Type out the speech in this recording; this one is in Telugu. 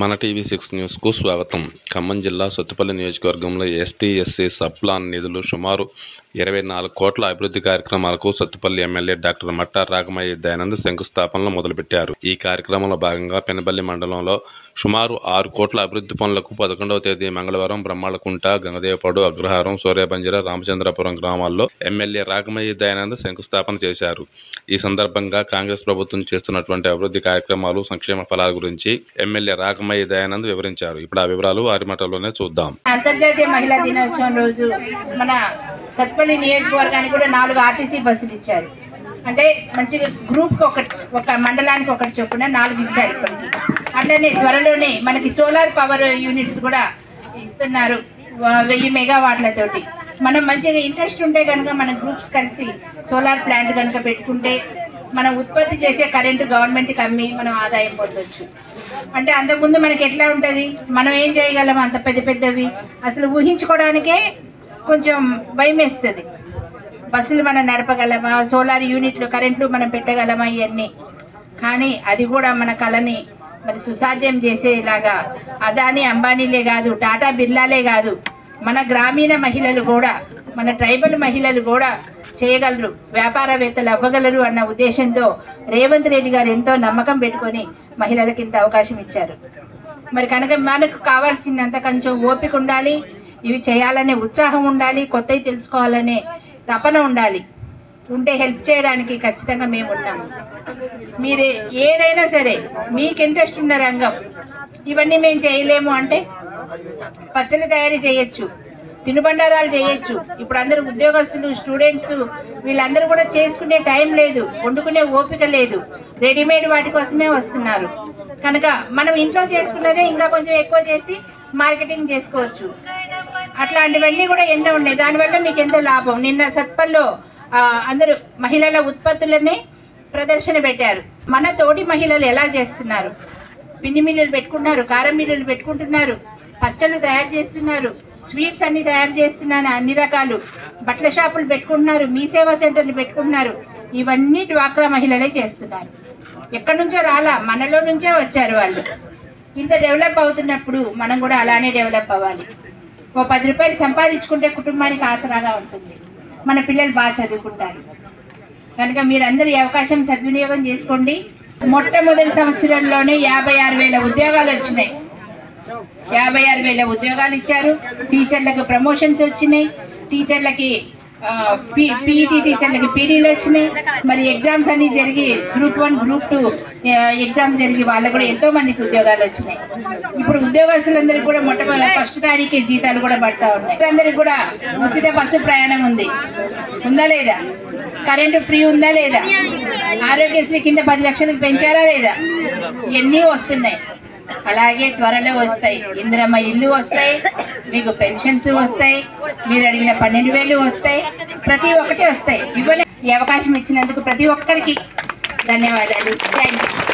మన టీవీ6 న్యూస్కు స్వాగతం. ఖమ్మం జిల్లా సత్తుపల్లి నియోజకవర్గంలో ఎస్టీ, ఎస్సీ సబ్-ప్లాన్ నిధులు సుమారు 24 కోట్ల అభివృద్ధి కార్యక్రమాలకు సత్తుపల్లి ఎమ్మెల్యే డాక్టర్ మట్టా రాగమయ్య దయానంద్ శంకుస్థాపనలు మొదలుపెట్టారు. ఈ కార్యక్రమంలో భాగంగా పెనబల్లి మండలంలో సుమారు 6 కోట్ల అభివృద్ధి పనులకు 11వ తేదీ మంగళవారం బ్రహ్మాళకుంట, గంగదేవపాడు, అగ్రహారం, సూర్యబంజర, రామచంద్రపురం గ్రామాల్లో ఎమ్మెల్యే రాగమయ్య దయానంద్ శంకుస్థాపన చేశారు. ఈ సందర్భంగా కాంగ్రెస్ ప్రభుత్వం చేస్తున్నటువంటి అభివృద్ధి కార్యక్రమాలు, సంక్షేమ ఫలాల గురించి ఎమ్మెల్యే రాగమయ్య దయానంద్ వివరించారు. ఇప్పుడు ఆ వివరాలు వారి మాటల్లోనే చూద్దాం. అంతర్జాతీయ మహిళా దినోత్సవం రోజు మన సత్తుపల్లి నియోజకవర్గానికి కూడా 4 ఆర్టీసీ బస్సులు ఇచ్చారు. అంటే మంచిగా గ్రూప్కి ఒక మండలానికి ఒకటి చొప్పున 4 ఇచ్చారు ఇప్పటికి. అట్లనే త్వరలోనే మనకి సోలార్ పవర్ యూనిట్స్ కూడా ఇస్తున్నారు 1000 మెగావాట్లతోటి. మనం మంచిగా ఇంట్రెస్ట్ ఉంటే కనుక మన గ్రూప్స్ కలిసి సోలార్ ప్లాంట్ కనుక పెట్టుకుంటే మనం ఉత్పత్తి చేసే కరెంటు గవర్నమెంట్కి అమ్మి మనం ఆదాయం పొందొచ్చు. అంటే అంతకుముందు మనకి ఎట్లా ఉంటుంది, మనం ఏం చేయగలం అంత పెద్ద పెద్దవి అసలు ఊహించుకోవడానికే కొంచెం భయం వేస్తుంది. బస్సులు మనం నడపగలమా, సోలార్ యూనిట్లు కరెంట్లు మనం పెట్టగలమా, ఇవన్నీ. కానీ అది కూడా మన కళని మరి సుసాధ్యం చేసేలాగా అదానీ అంబానీలే కాదు, టాటా బిర్లాలే కాదు, మన గ్రామీణ మహిళలు కూడా, మన ట్రైబల్ మహిళలు కూడా చేయగలరు, వ్యాపారవేత్తలు అవ్వగలరు అన్న ఉద్దేశంతో రేవంత్ రెడ్డి గారు ఎంతో నమ్మకం పెట్టుకొని మహిళలకు ఇంత అవకాశం ఇచ్చారు. మరి కనుక మనకు కావాల్సినంత కొంచెం ఓపిక ఉండాలి, ఇవి చేయాలనే ఉత్సాహం ఉండాలి, కొత్తవి తెలుసుకోవాలనే తపన ఉండాలి. ఉంటే హెల్ప్ చేయడానికి ఖచ్చితంగా మేము ఉన్నాము. మీరు ఏదైనా సరే మీకు ఇంట్రెస్ట్ ఉన్న రంగం, ఇవన్నీ మేము చేయలేము అంటే పచ్చడి తయారీ చేయొచ్చు, తినుబండారాలు చేయొచ్చు. ఇప్పుడు అందరూ ఉద్యోగస్తులు, స్టూడెంట్స్ వీళ్ళందరూ కూడా చేసుకునే టైం లేదు, వండుకునే ఓపిక లేదు, రెడీమేడ్ వాటి కోసమే వస్తున్నారు. కనుక మనం ఇంట్లో చేసుకున్నదే ఇంకా కొంచెం ఎక్కువ చేసి మార్కెటింగ్ చేసుకోవచ్చు. అట్లాంటివన్నీ కూడా ఎన్నో ఉన్నాయి. దానివల్ల మీకు ఎంతో లాభం. నిన్న సత్పల్లో అందరూ మహిళల ఉత్పత్తులని ప్రదర్శన పెట్టారు. మన తోటి మహిళలు ఎలా చేస్తున్నారు, పిండి మిల్లులు పెట్టుకుంటున్నారు, కారం మిల్లులు పెట్టుకుంటున్నారు, పచ్చళ్ళు తయారు చేస్తున్నారు, స్వీట్స్ అన్ని తయారు చేస్తున్నారు, అన్ని రకాలు బట్టల షాపులు పెట్టుకుంటున్నారు, మీ సేవా సెంటర్లు పెట్టుకుంటున్నారు. ఇవన్నీ డ్వాక్రా మహిళలే చేస్తున్నారు. ఎక్కడి నుంచో రాలా, మనలో నుంచే వచ్చారు వాళ్ళు. ఇంత డెవలప్ అవుతున్నప్పుడు మనం కూడా అలానే డెవలప్ అవ్వాలి. ఓ 10 రూపాయలు సంపాదించుకుంటే కుటుంబానికి ఆసరాగా ఉంటుంది, మన పిల్లలు బాగా చదువుకుంటారు. కనుక మీరందరూ ఈ అవకాశం సద్వినియోగం చేసుకోండి. మొట్టమొదటి సంవత్సరంలోనే 56,000 ఉద్యోగాలు వచ్చినాయి. 56,000 ఉద్యోగాలు ఇచ్చారు. టీచర్లకు ప్రమోషన్స్ వచ్చినాయి, టీచర్లకి పీఈటీ టీచర్లకి పీడీలు వచ్చినాయి. మరి ఎగ్జామ్స్ అన్నీ జరిగి గ్రూప్ 1, గ్రూప్ 2 ఎగ్జామ్స్ జరిగి వాళ్ళకు కూడా ఎంతో మందికి ఉద్యోగాలు వచ్చినాయి. ఇప్పుడు ఉద్యోగస్తులందరికీ కూడా ఫస్ట్ తారీఖు జీతాలు కూడా పడతా ఉన్నాయి. అందరికి కూడా ఉచిత బస్సు ప్రయాణం ఉందా లేదా, కరెంటు ఫ్రీ ఉందా లేదా, ఆరోగ్యశ్రీ కింద 10 లక్షలకు పెంచారా లేదా, ఇవన్నీ వస్తున్నాయి. అలాగే త్వరలో వస్తాయి. ఇందిరమ్మ ఇల్లు వస్తాయి, మీకు పెన్షన్స్ వస్తాయి, మీరు అడిగిన 12,000 వస్తాయి, ప్రతి ఒక్కటి వస్తాయి. ఇవ్వని ఈ అవకాశం ఇచ్చినందుకు ప్రతి ఒక్కరికి ధన్యవాదాలు. Thank you.